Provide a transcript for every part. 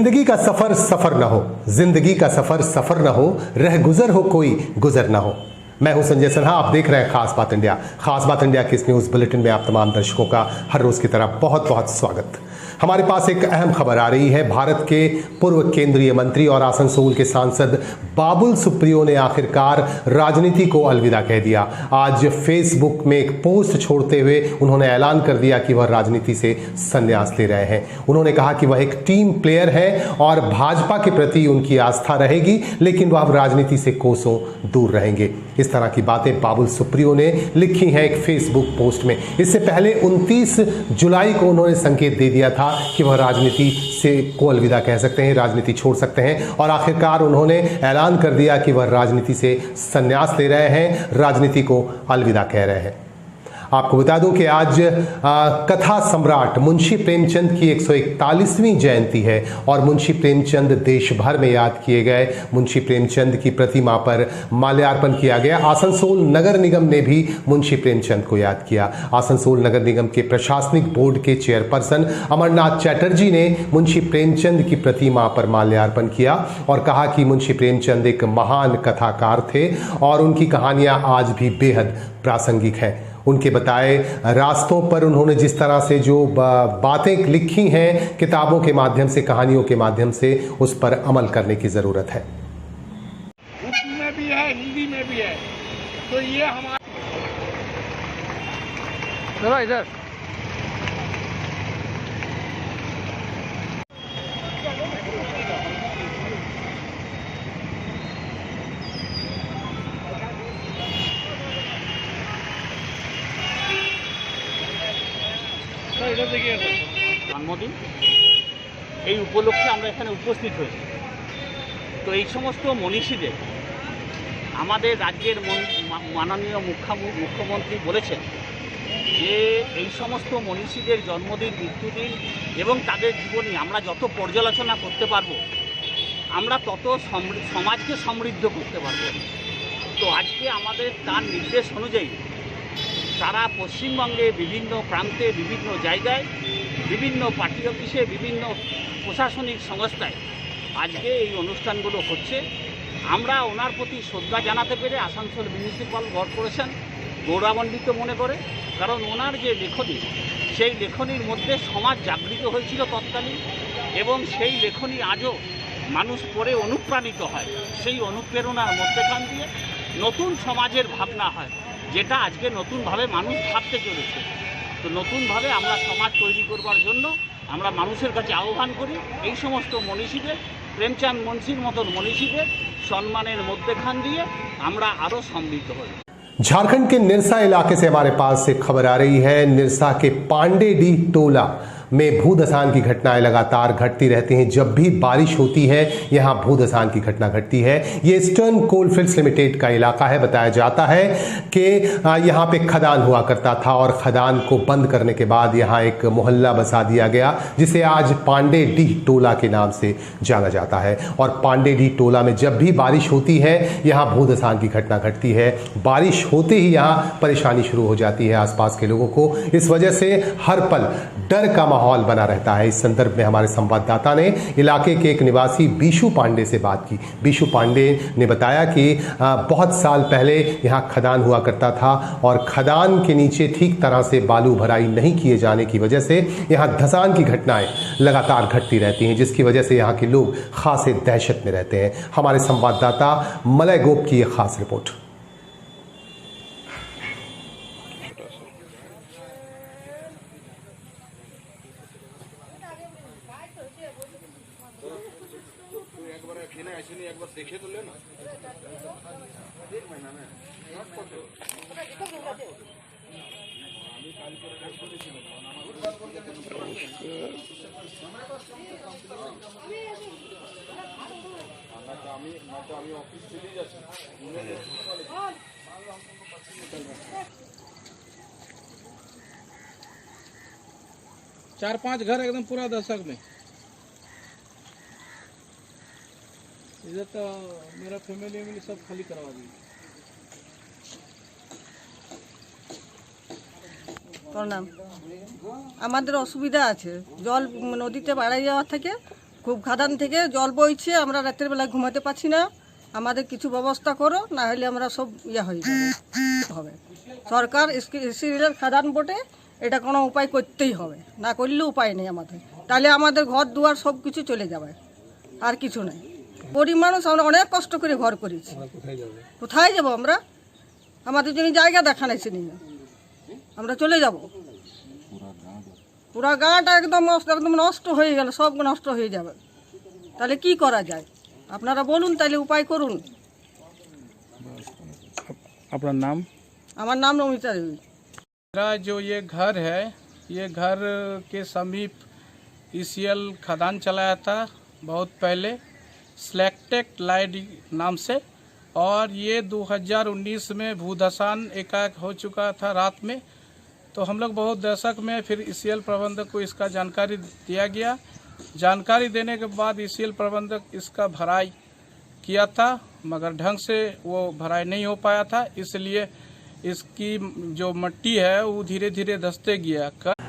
जिंदगी का सफर सफर ना हो, जिंदगी का सफर सफर ना हो, रह गुजर हो कोई गुजर ना हो। मैं हूं संजय सिन्हा, आप देख रहे हैं खास बात इंडिया। खास बात इंडिया के इस न्यूज बुलेटिन में आप तमाम दर्शकों का हर रोज की तरह बहुत बहुत स्वागत। हमारे पास एक अहम खबर आ रही है। भारत के पूर्व केंद्रीय मंत्री और आसनसोल के सांसद बाबुल सुप्रियो ने आखिरकार राजनीति को अलविदा कह दिया। आज फेसबुक में एक पोस्ट छोड़ते हुए उन्होंने ऐलान कर दिया कि वह राजनीति से संन्यास ले रहे हैं। उन्होंने कहा कि वह एक टीम प्लेयर है और भाजपा के प्रति उनकी आस्था रहेगी, लेकिन वह अब राजनीति से कोसों दूर रहेंगे। इस तरह की बातें बाबुल सुप्रियो ने लिखी हैं एक फेसबुक पोस्ट में। इससे पहले 29 जुलाई को उन्होंने संकेत दे दिया था कि वह राजनीति से को अलविदा कह सकते हैं, राजनीति छोड़ सकते हैं, और आखिरकार उन्होंने ऐलान कर दिया कि वह राजनीति से संन्यास ले रहे हैं, राजनीति को अलविदा कह रहे हैं। आपको बता दूं कि आज कथा सम्राट मुंशी प्रेमचंद की 141वीं जयंती है और मुंशी प्रेमचंद देश भर में याद किए गए। मुंशी प्रेमचंद की प्रतिमा पर माल्यार्पण किया गया। आसनसोल नगर निगम ने भी मुंशी प्रेमचंद को याद किया। आसनसोल नगर निगम के प्रशासनिक बोर्ड के चेयरपर्सन अमरनाथ चैटर्जी ने मुंशी प्रेमचंद की प्रतिमा पर माल्यार्पण किया और कहा कि मुंशी प्रेमचंद एक महान कथाकार थे और उनकी कहानियां आज भी बेहद प्रासंगिक हैं। उनके बताए रास्तों पर उन्होंने जिस तरह से जो बातें लिखी हैं किताबों के माध्यम से, कहानियों के माध्यम से, उस पर अमल करने की जरूरत है। उर्दू में भी है, हिंदी में भी है। तो ये हमारा इधर জন্মদিন এই উপলক্ষে আমরা এখানে উপস্থিত হয়েছি। তো এই সমস্ত মনীষীদের আমাদের রাজ্যের মাননীয় মুখ্যমন্ত্রী বলেছেন যে এই সমস্ত মনীষীদের জন্মদিন, মৃত্যুদিন এবং তাদের জীবনী আমরা যত পর্যালোচনা করতে পারবো আমরা তত সমাজকে সমৃদ্ধ করতে পারবো। তো আজকে আমাদের তার নির্দেশ অনুযায়ী সারা পশ্চিমবঙ্গে বিভিন্ন প্রান্তে, বিভিন্ন জায়গায়, বিভিন্ন পার্টি অফিসে, বিভিন্ন প্রশাসনিক সংস্থায় আজকে এই অনুষ্ঠানগুলো হচ্ছে। আমরা ওনার প্রতি শ্রদ্ধা জানাতে পেরে আসানসোল মিউনিসিপ্যাল কর্পোরেশন গৌরবান্বিত মনে করে, কারণ ওনার যে লেখনী, সেই লেখনীর মধ্যে সমাজ জাগৃত হয়েছিল তৎকালীন, এবং সেই লেখনী আজও মানুষ পড়ে অনুপ্রাণিত হয়। সেই অনুপ্রেরণার মধ্যেখান দিয়ে নতুন সমাজের ভাবনা হয়, যেটা আজকে নতুনভাবে মানুষ ভাবতে চলেছে। তো নতুনভাবে আমরা সমাজ তৈরি করবার জন্য আমরা মানুষের কাছে আহ্বান করি এই সমস্ত মনীষীদের, প্রেমচাঁদ মুন্সির মতন মনীষীদের সম্মানের মধ্যেখান দিয়ে আমরা আরও সমৃদ্ধ হই। झारखंड के निरसा इलाके से हमारे पास एक खबर आ रही है। निरसा के पांडेडीह टोला में भूधसान की घटनाएं लगातार घटती रहती हैं। जब भी बारिश होती है यहाँ भूधसान की घटना घटती है। ये ईस्टर्न कोलफील्ड्स लिमिटेड का इलाका है। बताया जाता है कि यहाँ पे खदान हुआ करता था और खदान को बंद करने के बाद यहाँ एक मोहल्ला बसा दिया गया, जिसे आज पांडेडीह टोला के नाम से जाना जाता है। और पांडेडीह टोला में जब भी बारिश होती है यहाँ भूधसान की घटना घटती है। बारिश होते ही यहाँ परेशानी शुरू हो जाती है आसपास के लोगों को। इस वजह से हर पल डर का माहौल बना रहता है। इस संदर्भ में हमारे संवाददाता ने इलाके के एक निवासी बीशू पांडे से बात की। बीशू पांडे ने बताया कि बहुत साल पहले यहाँ खदान हुआ करता था और खदान के नीचे ठीक तरह से बालू भराई नहीं किए जाने की वजह से यहाँ धसान की घटनाएं लगातार घटती रहती हैं, जिसकी वजह से यहाँ के लोग खासे दहशत में रहते हैं। हमारे संवाददाता मलय गोप की एक खास रिपोर्ट। देखे तो लेना ऑफिस चली जाती 4-5 घर एकदम पूरा दशक में। इधर तो मेरा फैमिली सब खाली करवा दी। প্রণাম। আমাদের অসুবিধা আছে, জল নদীতে বাড়াই যাওয়ার থেকে খুব খাদান থেকে জল বইছে, আমরা রাতের বেলা ঘুমাতে পারছি না। আমাদের কিছু ব্যবস্থা করো, না হলে আমরা সব হয়ে যাবে হবে। সরকার এসিএলের খাদান বটে, এটা কোনো উপায় করতেই হবে, না করলে উপায় নেই আমাদের। তাহলে আমাদের ঘর দুয়ার সব কিছু চলে যাবে, আর কিছু নাই। গরিব মানুষ, আমরা অনেক কষ্ট করে ঘর করেছি, কোথায় যাব আমরা? আমাদের জন্য জায়গা দেখা নাই, নিয়ে আমরা চলে যাব। পুরা গাঁটা একদম একদম নষ্ট হয়ে গেল, সব নষ্ট হয়ে যাবে। তাহলে কি করা যায় আপনারা বলুন, তাহলে উপায় করুন। अपना नाम? আমার নাম নমিতা দেবী। मेरा जो ये घर है, ये घर के समीप ईसीएल खदान चलाया था बहुत पहले, स्लैक्टेक लाइड नाम से। और ये 2019 में भूधसान एकाएक हो चुका था रात में। तो हम लोग बहुत दशक में फिर ईसीएल प्रबंधक को इसका जानकारी दिया गया। जानकारी देने के बाद ईसीएल प्रबंधक इसका भराई किया था, मगर ढंग से वो भराई नहीं हो पाया था, इसलिए इसकी जो मिट्टी है वो धीरे धीरे धंसते गया।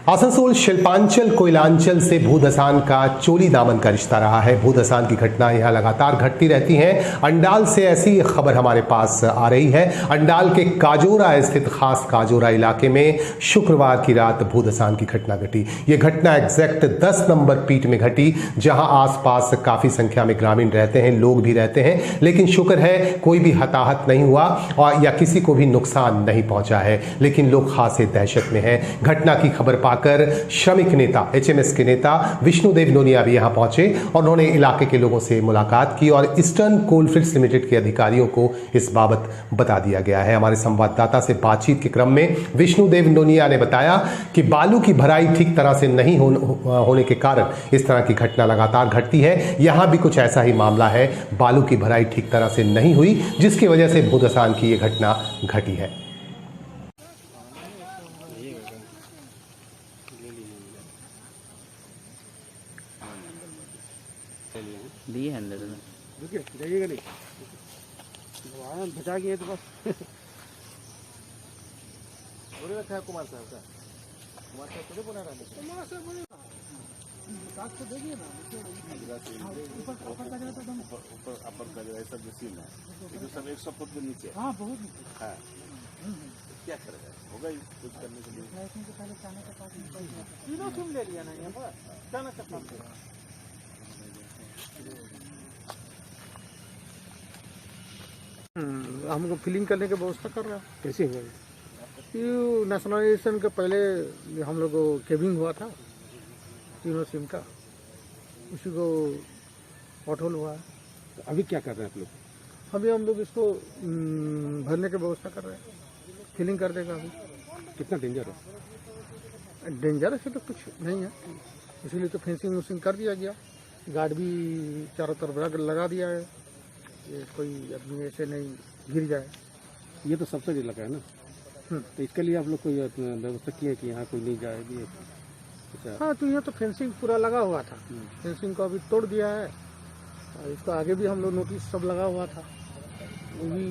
आसनसोल शिल्पांचल कोयलांचल से भूधसान का चोली दामन का रिश्ता रहा है। भूधसान की घटनाएं यहां लगातार घटती रहती हैं। अंडाल से ऐसी खबर हमारे पास आ रही है। अंडाल के काजोरा स्थित खास काजोरा इलाके में शुक्रवार की रात भूधसान की घटना घटी। ये घटना एग्जैक्ट 10 नंबर पीट में घटी, जहां आसपास काफी संख्या में ग्रामीण रहते हैं, लोग भी रहते हैं, लेकिन शुक्र है कोई भी हताहत नहीं हुआ और या किसी को भी नुकसान नहीं पहुंचा है। लेकिन लोग खासे दहशत में हैं। घटना की खबर पाकर श्रमिक नेता एचएमएस के नेता विष्णुदेव नोनिया भी यहां पहुंचे और उन्होंने इलाके के लोगों से मुलाकात की और ईस्टर्न कोलफील्ड्स लिमिटेड के अधिकारियों को इस बाबत बता दिया गया है। हमारे संवाददाता से बातचीत के क्रम में विष्णुदेव नोनिया ने बताया कि बालू की भराई ठीक तरह से नहीं होने के कारण इस तरह की घटना लगातार घटती है। यहां भी कुछ ऐसा ही मामला है, बालू की भराई ठीक तरह से नहीं हुई, जिसकी वजह से भूधसान की यह घटना घटी है। दिए हैं अंदर में। जाइएगा नहीं, बचा गए तो बस। रखा है कुमार साहब का, कुमार साहब थोड़े बना रहा है। ऊपर अपर गजरा सब मशीन है, ये सब 100 फुट के नीचे। हाँ बहुत है। क्या करेगा, होगा ही कुछ करने के लिए। तीनों तुम ले लिया ना यहाँ पर, जाना सकता है। हमको फिलिंग करने की व्यवस्था कर रहा है। कैसे हुआ ये नेशनलाइजेशन के पहले हम लोग को केबिंग हुआ था तीनों सिम का, उसी को ऑटोल हुआ है। तो अभी क्या कर रहे हैं आप लोग? अभी हम लोग इसको भरने की व्यवस्था कर रहे हैं, फिलिंग कर देगा। अभी कितना डेंजर है? डेंजर से तो कुछ नहीं है, इसीलिए तो फेंसिंग वूसिंग कर दिया गया, गार्ड भी चारों तरफ लगा दिया है, ये कोई आदमी ऐसे नहीं गिर जाए। ये तो सबसे इलाका है ना, तो इसके लिए आप लोग कोई व्यवस्था की है कि यहाँ कोई नहीं जाए भी? हाँ, तो यहाँ तो फेंसिंग पूरा लगा हुआ था, फेंसिंग को अभी तोड़ दिया है। और इसको आगे भी हम लोग नोटिस सब लगा हुआ था, वो भी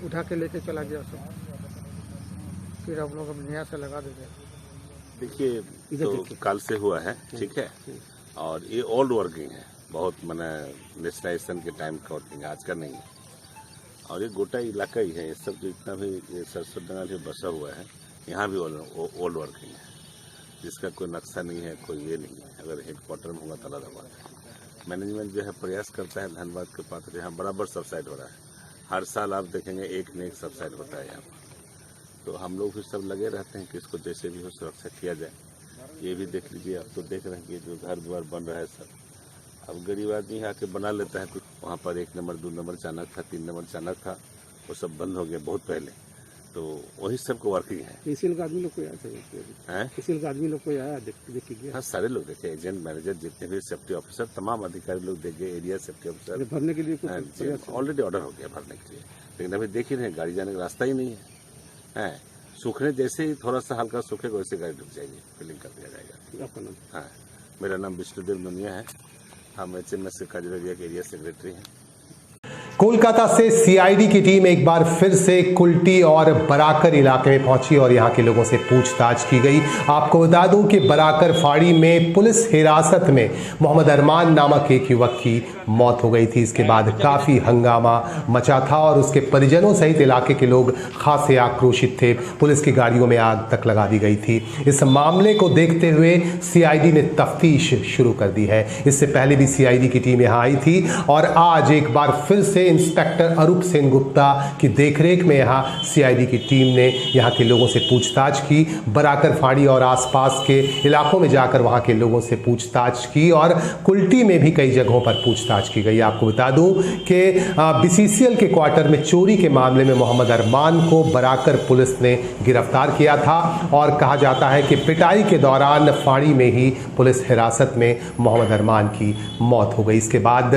उठा के लेके चला गया सब, फिर हम लोग अब नया से लगा देंगे। देखिए, तो कल से हुआ है, ठीक है, और ये ओल्ड वर्किंग है, बहुत मैंने नेशनलाइजेशन के टाइम का वर्किंग है, आज का नहीं है। और ये गोटा इलाका ही है, ये सब जितना भी ये सरसों डंगाल से बसा हुआ है, यहाँ भी ओल्ड वर्किंग है, जिसका कोई नक्शा नहीं है, कोई ये नहीं है। अगर हेडक्वार्टर में होगा तो अलग बात है। मैनेजमेंट जो है प्रयास करता है, धन्यवाद के पात्र, यहाँ बराबर सबसाइड हो रहा है। हर साल आप देखेंगे एक न एक सबसाइड होता है यहाँ पर। तो हम लोग भी सब लगे रहते हैं कि इसको जैसे भी हो सुरक्षा किया जाए। ये भी देख लीजिए, आप तो देख रहे हैं कि जो घर द्वार बन रहा है सब, अब गरीब आदमी आके बना लेता है कुछ। वहाँ पर 1 नंबर 2 नंबर चानक था, 3 नंबर चानक था, वो सब बंद हो गया बहुत पहले। तो वही सबको वर्किंग है। इसी का आदमी लोग कोई आया हैं? इसी का आदमी लोग कोई आया देख गया? हाँ, सारे लोग देखे, एजेंट मैनेजर जितने भी सेफ्टी ऑफिसर, तमाम अधिकारी लोग देखे, एरिया सेफ्टी ऑफिसर। भरने के लिए ऑलरेडी ऑर्डर हो गया भरने के लिए, लेकिन अभी देख ही रहे गाड़ी जाने का रास्ता ही नहीं है। सूखने जैसे ही थोड़ा सा हल्का सूखेगा वैसे गाड़ी ढुक जाएगी, फिलिंग कर दिया जाएगा। आपका नाम? हाँ, मेरा नाम विष्णुदेव नोनिया है, हम एचएमएस से काजोरा के एरिया सेक्रेटरी हैं। कोलकाता से सीआईडी की टीम एक बार फिर से कुल्टी और बराकर इलाके में पहुंची और यहां के लोगों से पूछताछ की गई। आपको बता दूं कि बराकर फाड़ी में पुलिस हिरासत में मोहम्मद अरमान नामक एक युवक की मौत हो गई थी। इसके बाद काफी हंगामा मचा था और उसके परिजनों सहित इलाके के लोग खासे आक्रोशित थे। पुलिस की गाड़ियों में आग तक लगा दी गई थी। इस मामले को देखते हुए सीआईडी ने तफ्तीश शुरू कर दी है। इससे पहले भी सीआईडी की टीम यहां आई थी और आज एक बार फिर से इंस्पेक्टर अरूप सेन गुप्ता की देखरेख में यहां सीआईडी की टीम ने यहां के लोगों से पूछताछ की। बराकर फाड़ी और आसपास के इलाकों में जाकर वहां के लोगों से पूछताछ की और कुल्टी में भी कई जगहों पर पूछताछ की गई। आपको बता दूं कि बीसीसीएल के क्वार्टर में चोरी के मामले में मोहम्मद अरमान को बराकर पुलिस ने गिरफ्तार किया था और कहा जाता है कि पिटाई के दौरान फाड़ी में ही पुलिस हिरासत में मोहम्मद अरमान की मौत हो गई। इसके बाद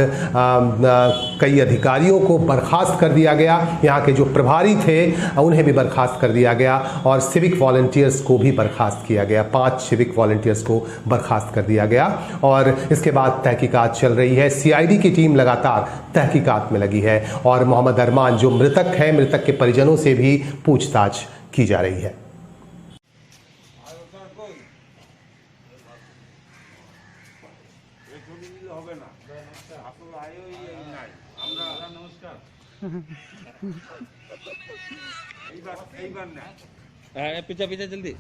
कई अधिकारियों को बर्खास्त कर दिया गया। यहाँ के जो प्रभारी थे उन्हें भी बर्खास्त कर दिया गया और सिविक वॉलंटियर्स को भी बर्खास्त किया गया। 5 सिविक वॉलंटियर्स को बर्खास्त कर दिया गया और इसके बाद तहकीकात चल रही है। सीआईडी की टीम लगातार तहकीकात में लगी है और मोहम्मद अरमान जो मृतक है, मृतक के परिजनों से भी पूछताछ की जा रही है। पीछे पीछे जल्दी।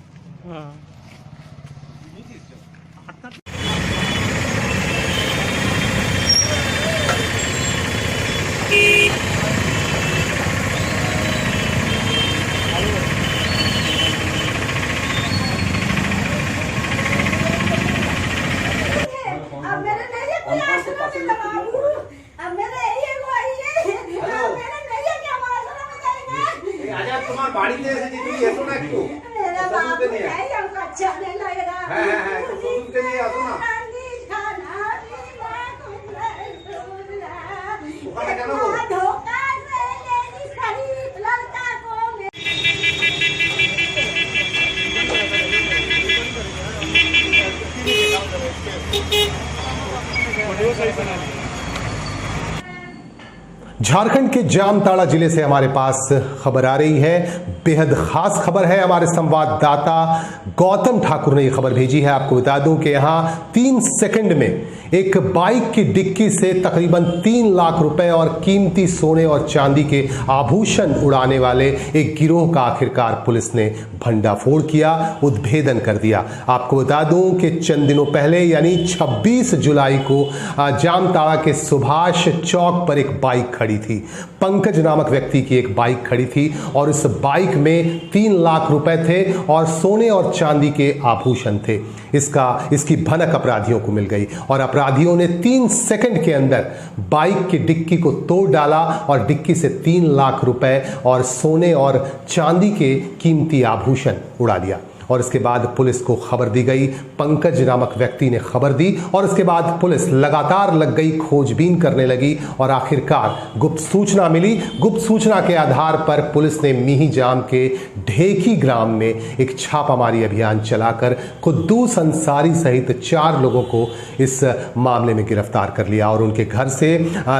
झारखंड के जामताड़ा जिले से हमारे पास खबर आ रही है। बेहद खास खबर है। हमारे संवाददाता गौतम ठाकुर ने यह खबर भेजी है। आपको बता दूं कि यहां 3 सेकंड में एक बाइक की डिक्की से तकरीबन 3 लाख रुपए और कीमती सोने और चांदी के आभूषण उड़ाने वाले एक गिरोह का आखिरकार पुलिस ने भंडाफोड़ किया, उद्भेदन कर दिया। आपको बता दूं कि चंद दिनों पहले यानी 26 जुलाई को जामताड़ा के सुभाष चौक पर एक बाइक खड़ी थी। पंकज नामक व्यक्ति की एक बाइक खड़ी थी और इस बाइक में 3 लाख रुपए थे और सोने और चांदी के आभूषण थे। इसकी भनक अपराधियों को मिल गई और अपराधियों ने 3 सेकंड के अंदर बाइक की डिक्की को तोड़ डाला और डिक्की से 3 लाख रुपए और सोने और चांदी के कीमती आभूषण उड़ा लिया। और इसके बाद पुलिस को खबर दी गई। पंकज नामक व्यक्ति ने खबर दी और इसके बाद पुलिस लगातार लग गई, खोजबीन करने लगी और आखिरकार गुप्त सूचना मिली। गुप्त सूचना के आधार पर पुलिस ने मिहीजाम के ढेकी ग्राम में एक छापामारी अभियान चलाकर कुद्दूस अंसारी सहित 4 लोगों को इस मामले में गिरफ्तार कर लिया और उनके घर से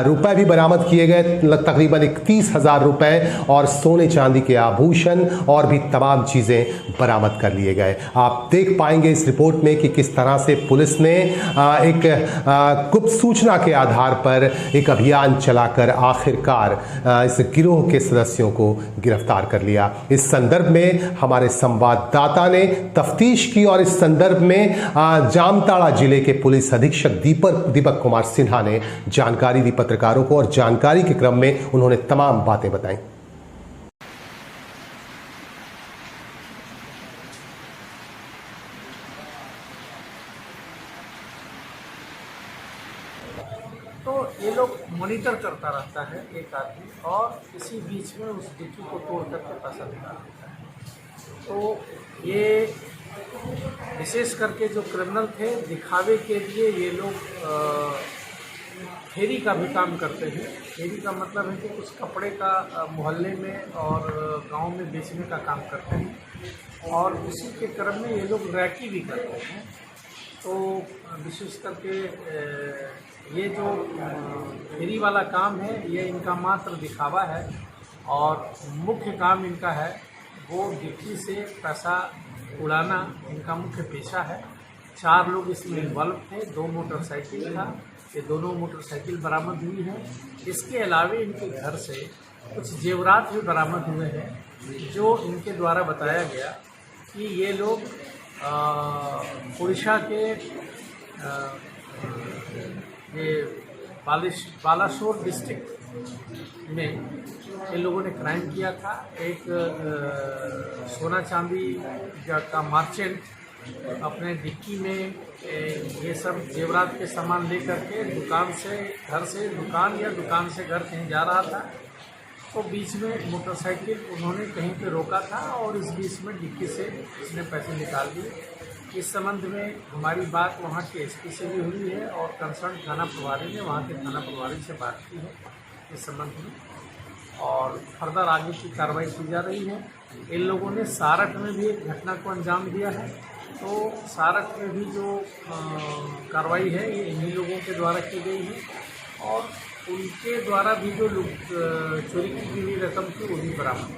रुपए भी बरामद किए गए, तकरीबन 31,000 रुपए और सोने चांदी के आभूषण और भी तमाम चीजें बरामद कर लिए गए। आप देख पाएंगे इस रिपोर्ट में कि किस तरह से पुलिस ने एक गुप्त सूचना के आधार पर एक अभियान चलाकर आखिरकार इस गिरोह के सदस्यों को गिरफ्तार कर लिया। इस संदर्भ में हमारे संवाददाता ने तफ्तीश की और इस संदर्भ में जामताड़ा जिले के पुलिस अधीक्षक दीपक कुमार सिन्हा ने जानकारी दी पत्रकारों को और जानकारी के क्रम में उन्होंने तमाम बातें बताई। तो ये लोग मॉनिटर करता रहता है एक आदमी और इसी बीच में उस डिक्की को तोड़ करके पैसा निकाल देता है। तो ये विशेष करके जो क्रिमिनल थे, दिखावे के लिए ये लोग फेरी का भी काम करते हैं। फेरी का मतलब है कि कुछ कपड़े का मोहल्ले में और गांव में बेचने का काम करते हैं और उसी के क्रम में ये लोग रैकी भी करते हैं। तो विशेष करके ये जो फेरी वाला काम है ये इनका मात्र दिखावा है और मुख्य काम इनका है वो डिक्की से पैसा उड़ाना इनका मुख्य पेशा है। 4 लोग इसमें इन्वॉल्व थे, 2 मोटरसाइकिल था, ये दोनों मोटरसाइकिल बरामद हुई है। इसके अलावे इनके घर से कुछ जेवरात भी बरामद हुए हैं जो इनके द्वारा बताया गया कि ये लोग उड़ीसा के ये बालासोर डिस्ट्रिक्ट में इन लोगों ने क्राइम किया था। एक सोना चांदी का मर्चेंट अपने डिक्की में ये सब जेवरात के सामान लेकर के दुकान से घर कहीं जा रहा था, तो बीच में मोटरसाइकिल उन्होंने कहीं पे रोका था और इस बीच में डिक्की से इसने पैसे निकाल दिए। इस संबंध में हमारी बात वहाँ के एसपी से भी हुई है और कंसर्न थाना प्रभारी ने वहाँ के थाना प्रभारी से बात की है इस संबंध में, और फर्दर आगे की कार्रवाई की जा रही है। इन लोगों ने सारठ में भी एक घटना को अंजाम दिया है, तो सारठ में भी जो कार्रवाई है ये इन्हीं लोगों के द्वारा की गई है और उनके द्वारा भी जो चोरी की हुई रकम थी वो भी बरामद